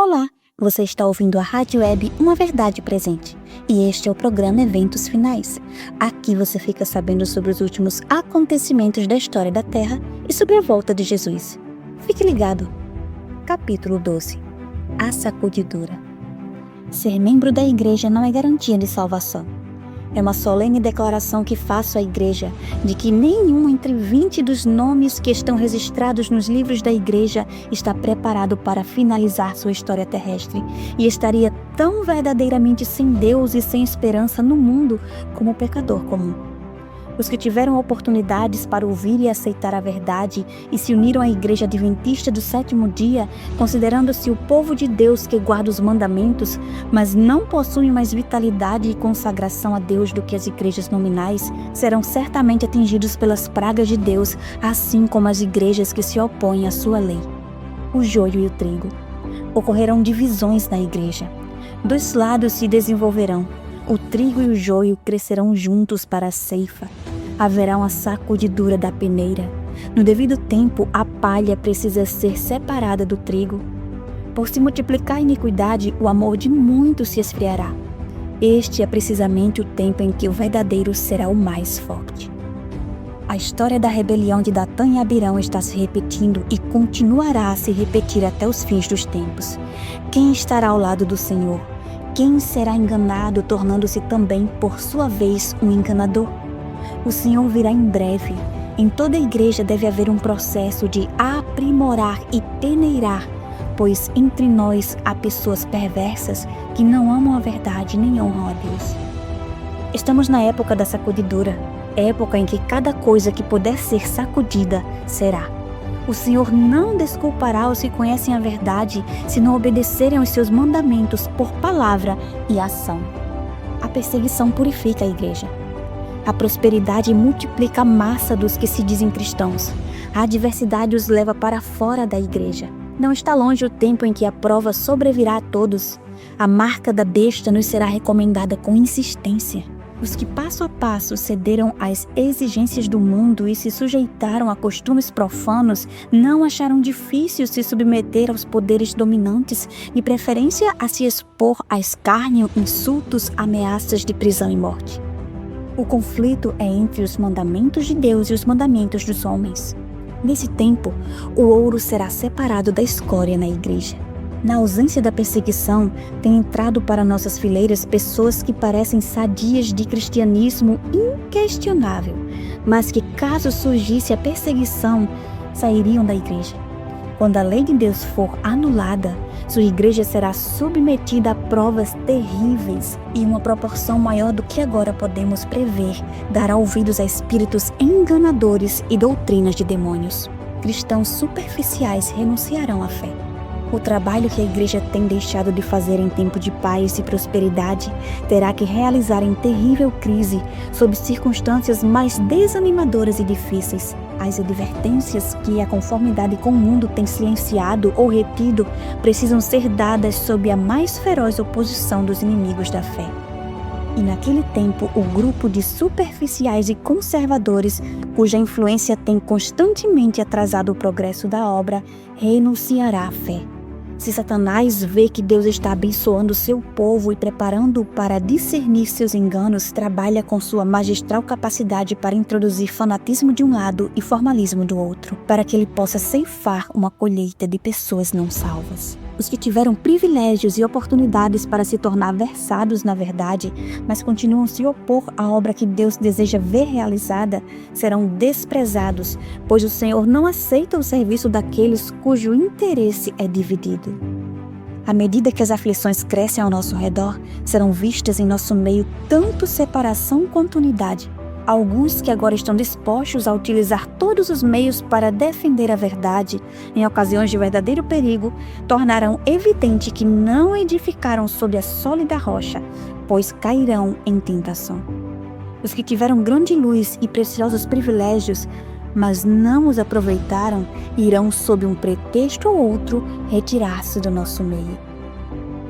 Olá, você está ouvindo a Rádio Web Uma Verdade Presente e este é o programa Eventos Finais. Aqui você fica sabendo sobre os últimos acontecimentos da história da Terra e sobre a volta de Jesus. Fique ligado. Capítulo 12. A sacudidura. Ser membro da igreja não é garantia de salvação. É uma solene declaração que faço à igreja de que nenhum entre 20 dos nomes que estão registrados nos livros da igreja está preparado para finalizar sua história terrestre e estaria tão verdadeiramente sem Deus e sem esperança no mundo como o pecador comum. Os que tiveram oportunidades para ouvir e aceitar a verdade e se uniram à Igreja Adventista do Sétimo Dia, considerando-se o povo de Deus que guarda os mandamentos, mas não possuem mais vitalidade e consagração a Deus do que as igrejas nominais, serão certamente atingidos pelas pragas de Deus, assim como as igrejas que se opõem à sua lei. O joio e o trigo. Ocorrerão divisões na igreja. Dois lados se desenvolverão. O trigo e o joio crescerão juntos para a ceifa. Haverá uma sacudidura da peneira. No devido tempo, a palha precisa ser separada do trigo. Por se multiplicar a iniquidade, o amor de muitos se esfriará. Este é precisamente o tempo em que o verdadeiro será o mais forte. A história da rebelião de Datã e Abirão está se repetindo e continuará a se repetir até os fins dos tempos. Quem estará ao lado do Senhor? Quem será enganado, tornando-se também, por sua vez, um enganador? O Senhor virá em breve. Em toda a igreja deve haver um processo de aprimorar e peneirar, pois entre nós há pessoas perversas que não amam a verdade nem honram a Deus. Estamos na época da sacudidura, época em que cada coisa que puder ser sacudida será. O Senhor não desculpará os que conhecem a verdade se não obedecerem aos seus mandamentos por palavra e ação. A perseguição purifica a igreja. A prosperidade multiplica a massa dos que se dizem cristãos. A adversidade os leva para fora da igreja. Não está longe o tempo em que a prova sobrevirá a todos. A marca da besta nos será recomendada com insistência. Os que passo a passo cederam às exigências do mundo e se sujeitaram a costumes profanos não acharam difícil se submeter aos poderes dominantes, de preferência a se expor a escárnio, insultos, ameaças de prisão e morte. O conflito é entre os mandamentos de Deus e os mandamentos dos homens. Nesse tempo, o ouro será separado da escória na igreja. Na ausência da perseguição, tem entrado para nossas fileiras pessoas que parecem sadias de cristianismo inquestionável, mas que, caso surgisse a perseguição, sairiam da igreja. Quando a lei de Deus for anulada, sua igreja será submetida a provas terríveis e uma proporção maior do que agora podemos prever dará ouvidos a espíritos enganadores e doutrinas de demônios. Cristãos superficiais renunciarão à fé. O trabalho que a igreja tem deixado de fazer em tempo de paz e prosperidade terá que realizar em terrível crise, sob circunstâncias mais desanimadoras e difíceis. As advertências que a conformidade com o mundo tem silenciado ou retido precisam ser dadas sob a mais feroz oposição dos inimigos da fé. E naquele tempo, o grupo de superficiais e conservadores, cuja influência tem constantemente atrasado o progresso da obra, renunciará à fé. Se Satanás vê que Deus está abençoando seu povo e preparando-o para discernir seus enganos, trabalha com sua magistral capacidade para introduzir fanatismo de um lado e formalismo do outro, para que ele possa ceifar uma colheita de pessoas não salvas. Os que tiveram privilégios e oportunidades para se tornar versados na verdade, mas continuam a se opor à obra que Deus deseja ver realizada, serão desprezados, pois o Senhor não aceita o serviço daqueles cujo interesse é dividido. À medida que as aflições crescem ao nosso redor, serão vistas em nosso meio tanto separação quanto unidade. Alguns que agora estão dispostos a utilizar todos os meios para defender a verdade, em ocasiões de verdadeiro perigo, tornarão evidente que não edificaram sobre a sólida rocha, pois cairão em tentação. Os que tiveram grande luz e preciosos privilégios, mas não os aproveitaram, irão, sob um pretexto ou outro, retirar-se do nosso meio.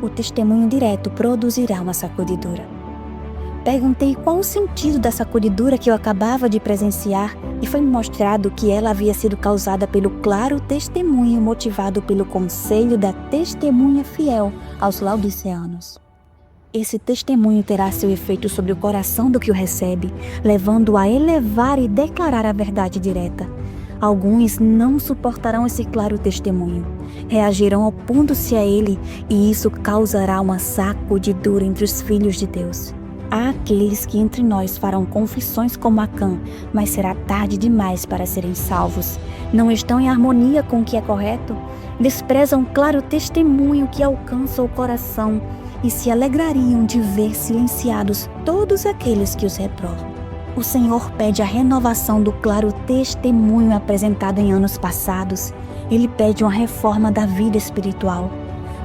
O testemunho direto produzirá uma sacudidura. Perguntei qual o sentido da sacudidura que eu acabava de presenciar e foi mostrado que ela havia sido causada pelo claro testemunho motivado pelo conselho da testemunha fiel aos laodiceanos. Esse testemunho terá seu efeito sobre o coração do que o recebe, levando-o a elevar e declarar a verdade direta. Alguns não suportarão esse claro testemunho, reagirão opondo-se a ele e isso causará uma sacudidura entre os filhos de Deus. Há aqueles que entre nós farão confissões como Acã, mas será tarde demais para serem salvos. Não estão em harmonia com o que é correto, desprezam claro testemunho que alcança o coração e se alegrariam de ver silenciados todos aqueles que os reprovam. O Senhor pede a renovação do claro testemunho apresentado em anos passados. Ele pede uma reforma da vida espiritual.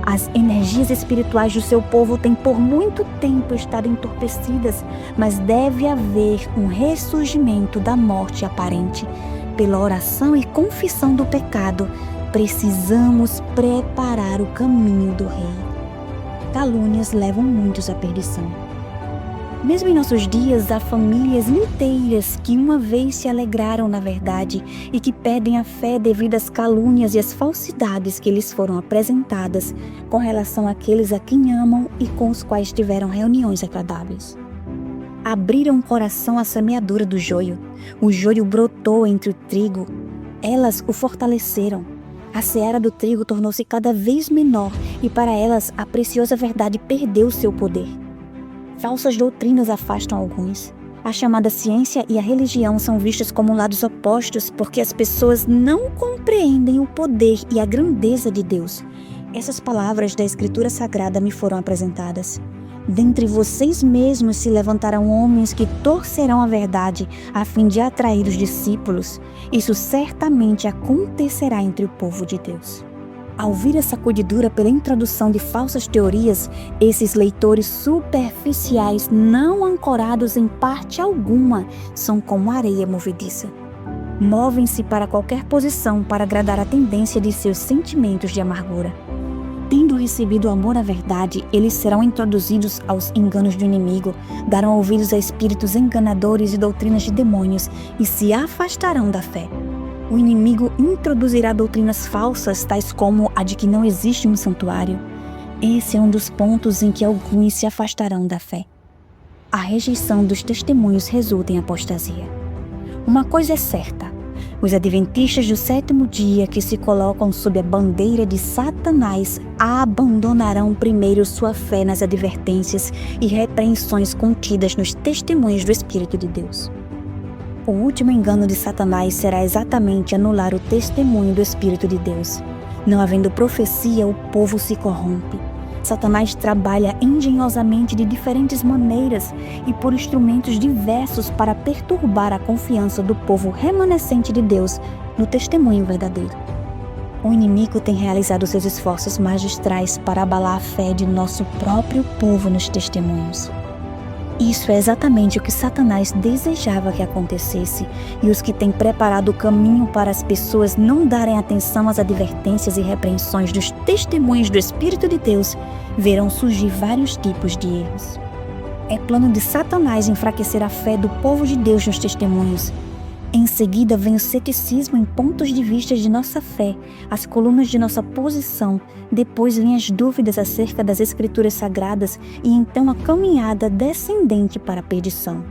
As energias espirituais do seu povo têm por muito tempo estado entorpecidas, mas deve haver um ressurgimento da morte aparente. Pela oração e confissão do pecado, precisamos preparar o caminho do Rei. Calúnias levam muitos à perdição. Mesmo em nossos dias, há famílias inteiras que uma vez se alegraram na verdade e que perdem a fé devido às calúnias e às falsidades que lhes foram apresentadas com relação àqueles a quem amam e com os quais tiveram reuniões agradáveis. Abriram o coração à semeadura do joio. O joio brotou entre o trigo. Elas o fortaleceram. A seara do trigo tornou-se cada vez menor e para elas a preciosa verdade perdeu seu poder. Falsas doutrinas afastam alguns. A chamada ciência e a religião são vistas como lados opostos porque as pessoas não compreendem o poder e a grandeza de Deus. Essas palavras da Escritura Sagrada me foram apresentadas. Dentre vocês mesmos se levantarão homens que torcerão a verdade a fim de atrair os discípulos. Isso certamente acontecerá entre o povo de Deus. Ao vir a sacudidura pela introdução de falsas teorias, esses leitores superficiais, não ancorados em parte alguma, são como areia movediça. Movem-se para qualquer posição para agradar a tendência de seus sentimentos de amargura. Tendo recebido o amor à verdade, eles serão introduzidos aos enganos do inimigo, darão ouvidos a espíritos enganadores e doutrinas de demônios e se afastarão da fé. O inimigo introduzirá doutrinas falsas, tais como a de que não existe um santuário. Esse é um dos pontos em que alguns se afastarão da fé. A rejeição dos testemunhos resulta em apostasia. Uma coisa é certa: os adventistas do sétimo dia que se colocam sob a bandeira de Satanás abandonarão primeiro sua fé nas advertências e repreensões contidas nos testemunhos do Espírito de Deus. O último engano de Satanás será exatamente anular o testemunho do Espírito de Deus. Não havendo profecia, o povo se corrompe. Satanás trabalha engenhosamente de diferentes maneiras e por instrumentos diversos para perturbar a confiança do povo remanescente de Deus no testemunho verdadeiro. O inimigo tem realizado seus esforços magistrais para abalar a fé de nosso próprio povo nos testemunhos. Isso é exatamente o que Satanás desejava que acontecesse, e os que têm preparado o caminho para as pessoas não darem atenção às advertências e repreensões dos testemunhos do Espírito de Deus verão surgir vários tipos de erros. É plano de Satanás enfraquecer a fé do povo de Deus nos testemunhos. Em seguida vem o ceticismo em pontos de vista de nossa fé, as colunas de nossa posição, depois vêm as dúvidas acerca das Escrituras Sagradas e então a caminhada descendente para a perdição.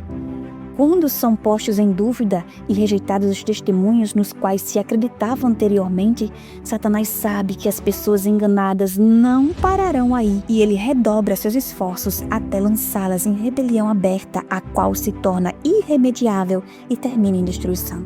Quando são postos em dúvida e rejeitados os testemunhos nos quais se acreditava anteriormente, Satanás sabe que as pessoas enganadas não pararão aí e ele redobra seus esforços até lançá-las em rebelião aberta, a qual se torna irremediável e termina em destruição.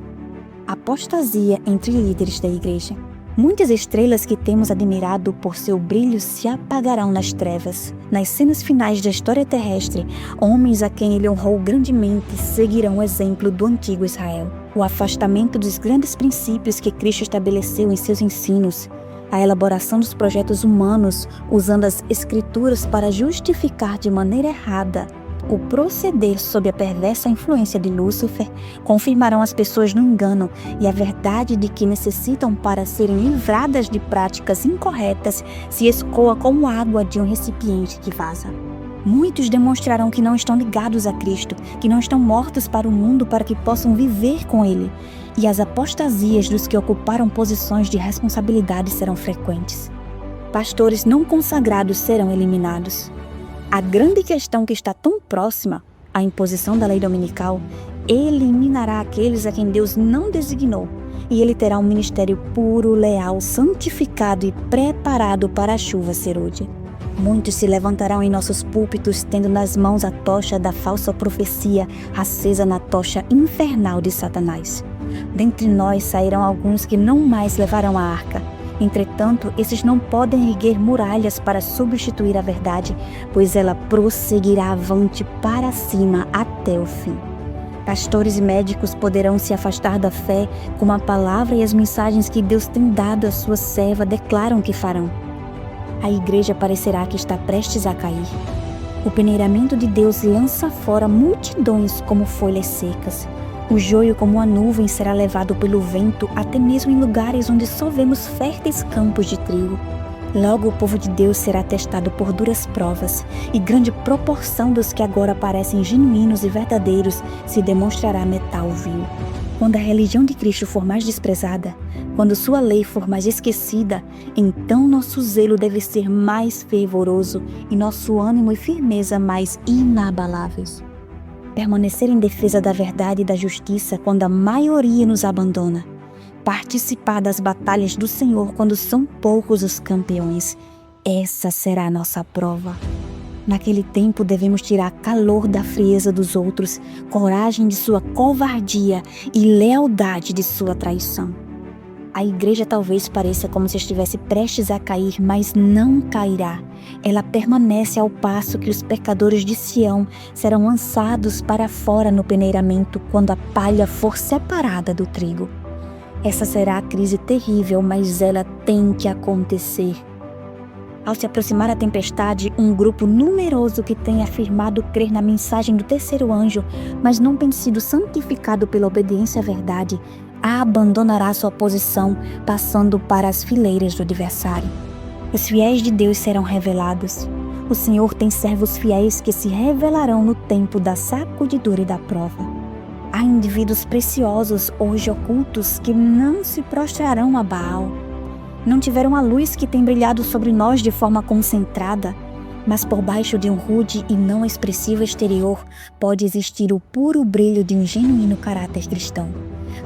Apostasia entre líderes da igreja. Muitas estrelas que temos admirado por seu brilho se apagarão nas trevas. Nas cenas finais da história terrestre, homens a quem ele honrou grandemente seguirão o exemplo do antigo Israel. O afastamento dos grandes princípios que Cristo estabeleceu em seus ensinos, a elaboração dos projetos humanos usando as Escrituras para justificar de maneira errada o proceder sob a perversa influência de Lúcifer, confirmarão as pessoas no engano e a verdade de que necessitam para serem livradas de práticas incorretas se escoa como água de um recipiente que vaza. Muitos demonstrarão que não estão ligados a Cristo, que não estão mortos para o mundo para que possam viver com Ele. E as apostasias dos que ocuparam posições de responsabilidade serão frequentes. Pastores não consagrados serão eliminados. A grande questão que está tão próxima, a imposição da lei dominical, eliminará aqueles a quem Deus não designou, e ele terá um ministério puro, leal, santificado e preparado para a chuva serôdia. Muitos se levantarão em nossos púlpitos, tendo nas mãos a tocha da falsa profecia, acesa na tocha infernal de Satanás. Dentre nós sairão alguns que não mais levarão a arca. Entretanto, esses não podem erguer muralhas para substituir a verdade, pois ela prosseguirá avante para cima até o fim. Pastores e médicos poderão se afastar da fé, como a palavra e as mensagens que Deus tem dado à sua serva declaram que farão. A igreja parecerá que está prestes a cair. O peneiramento de Deus lança fora multidões como folhas secas. O joio como uma nuvem será levado pelo vento até mesmo em lugares onde só vemos férteis campos de trigo. Logo o povo de Deus será testado por duras provas, e grande proporção dos que agora parecem genuínos e verdadeiros se demonstrará metal vil. Quando a religião de Cristo for mais desprezada, quando sua lei for mais esquecida, então nosso zelo deve ser mais fervoroso e nosso ânimo e firmeza mais inabaláveis. Permanecer em defesa da verdade e da justiça quando a maioria nos abandona. Participar das batalhas do Senhor quando são poucos os campeões. Essa será a nossa prova. Naquele tempo devemos tirar calor da frieza dos outros, coragem de sua covardia e lealdade de sua traição. A igreja talvez pareça como se estivesse prestes a cair, mas não cairá. Ela permanece ao passo que os pecadores de Sião serão lançados para fora no peneiramento quando a palha for separada do trigo. Essa será a crise terrível, mas ela tem que acontecer. Ao se aproximar a tempestade, um grupo numeroso que tem afirmado crer na mensagem do terceiro anjo, mas não tem sido santificado pela obediência à verdade, abandonará sua posição, passando para as fileiras do adversário. Os fiéis de Deus serão revelados. O Senhor tem servos fiéis que se revelarão no tempo da sacudidura e da prova. Há indivíduos preciosos hoje ocultos que não se prostrarão a Baal. Não tiveram a luz que tem brilhado sobre nós de forma concentrada, mas por baixo de um rude e não expressivo exterior pode existir o puro brilho de um genuíno caráter cristão.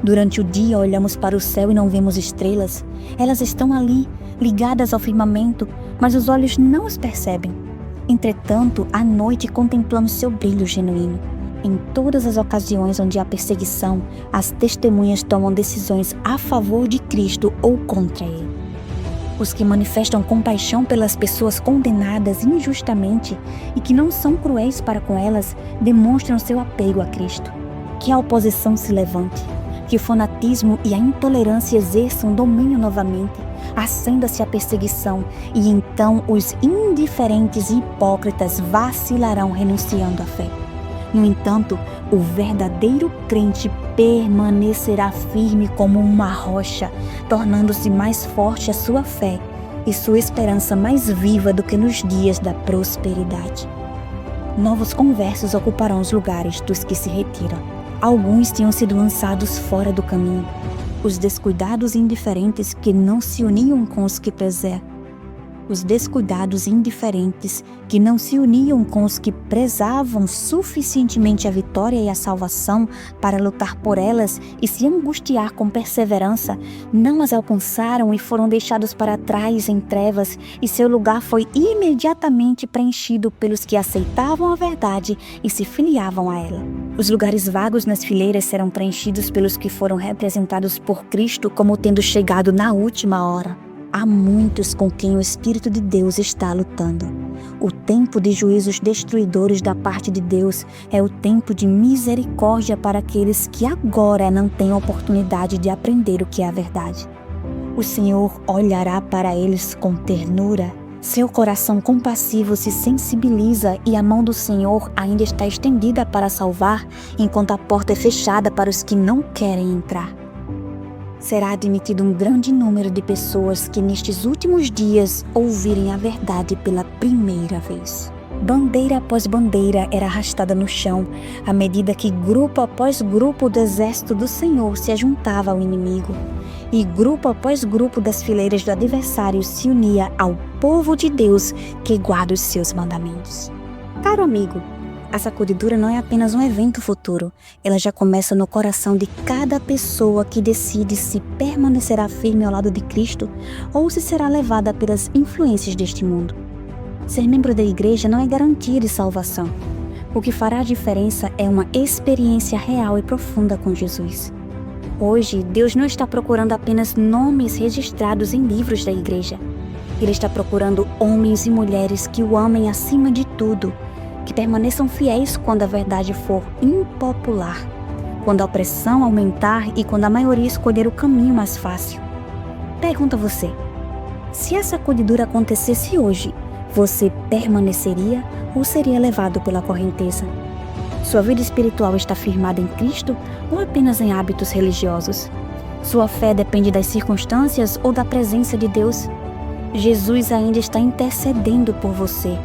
Durante o dia olhamos para o céu e não vemos estrelas. Elas estão ali, ligadas ao firmamento, mas os olhos não as percebem. Entretanto, à noite contemplamos seu brilho genuíno. Em todas as ocasiões onde há perseguição, as testemunhas tomam decisões a favor de Cristo ou contra Ele. Os que manifestam compaixão pelas pessoas condenadas injustamente e que não são cruéis para com elas, demonstram seu apego a Cristo. Que a oposição se levante, que o fanatismo e a intolerância exerçam domínio novamente, acenda-se a perseguição, e então os indiferentes e hipócritas vacilarão renunciando à fé. No entanto, o verdadeiro crente permanecerá firme como uma rocha, tornando-se mais forte a sua fé e sua esperança mais viva do que nos dias da prosperidade. Novos conversos ocuparão os lugares dos que se retiram. Alguns tinham sido lançados fora do caminho. Os descuidados e indiferentes que não se uniam com os que prezavam suficientemente a vitória e a salvação para lutar por elas e se angustiar com perseverança, não as alcançaram e foram deixados para trás em trevas, e seu lugar foi imediatamente preenchido pelos que aceitavam a verdade e se filiavam a ela. Os lugares vagos nas fileiras serão preenchidos pelos que foram representados por Cristo como tendo chegado na última hora. Há muitos com quem o Espírito de Deus está lutando. O tempo de juízos destruidores da parte de Deus é o tempo de misericórdia para aqueles que agora não têm oportunidade de aprender o que é a verdade. O Senhor olhará para eles com ternura. Seu coração compassivo se sensibiliza e a mão do Senhor ainda está estendida para salvar, enquanto a porta é fechada para os que não querem entrar. Será admitido um grande número de pessoas que nestes últimos dias ouvirem a verdade pela primeira vez. Bandeira após bandeira era arrastada no chão, à medida que grupo após grupo do exército do Senhor se ajuntava ao inimigo, e grupo após grupo das fileiras do adversário se unia ao povo de Deus que guarda os seus mandamentos. Caro amigo, a sacudidura não é apenas um evento futuro, ela já começa no coração de cada pessoa que decide se permanecerá firme ao lado de Cristo ou se será levada pelas influências deste mundo. Ser membro da igreja não é garantia de salvação. O que fará a diferença é uma experiência real e profunda com Jesus. Hoje, Deus não está procurando apenas nomes registrados em livros da igreja. Ele está procurando homens e mulheres que o amem acima de tudo, que permaneçam fiéis quando a verdade for impopular, quando a opressão aumentar e quando a maioria escolher o caminho mais fácil. Pergunto a você, se a sacudidura acontecesse hoje, você permaneceria ou seria levado pela correnteza? Sua vida espiritual está firmada em Cristo ou apenas em hábitos religiosos? Sua fé depende das circunstâncias ou da presença de Deus? Jesus ainda está intercedendo por você.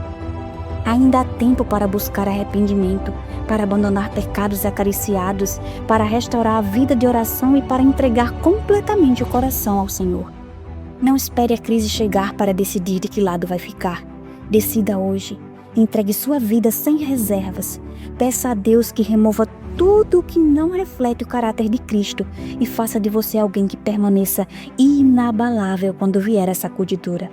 Ainda há tempo para buscar arrependimento, para abandonar pecados acariciados, para restaurar a vida de oração e para entregar completamente o coração ao Senhor. Não espere a crise chegar para decidir de que lado vai ficar. Decida hoje. Entregue sua vida sem reservas. Peça a Deus que remova tudo o que não reflete o caráter de Cristo e faça de você alguém que permaneça inabalável quando vier a sacudidura.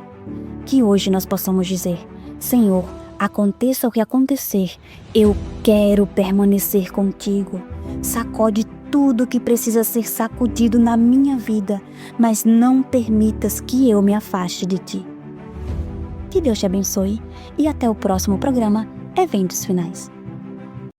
Que hoje nós possamos dizer: Senhor, aconteça o que acontecer, eu quero permanecer contigo. Sacode tudo que precisa ser sacudido na minha vida, mas não permitas que eu me afaste de ti. Que Deus te abençoe e até o próximo programa Eventos Finais.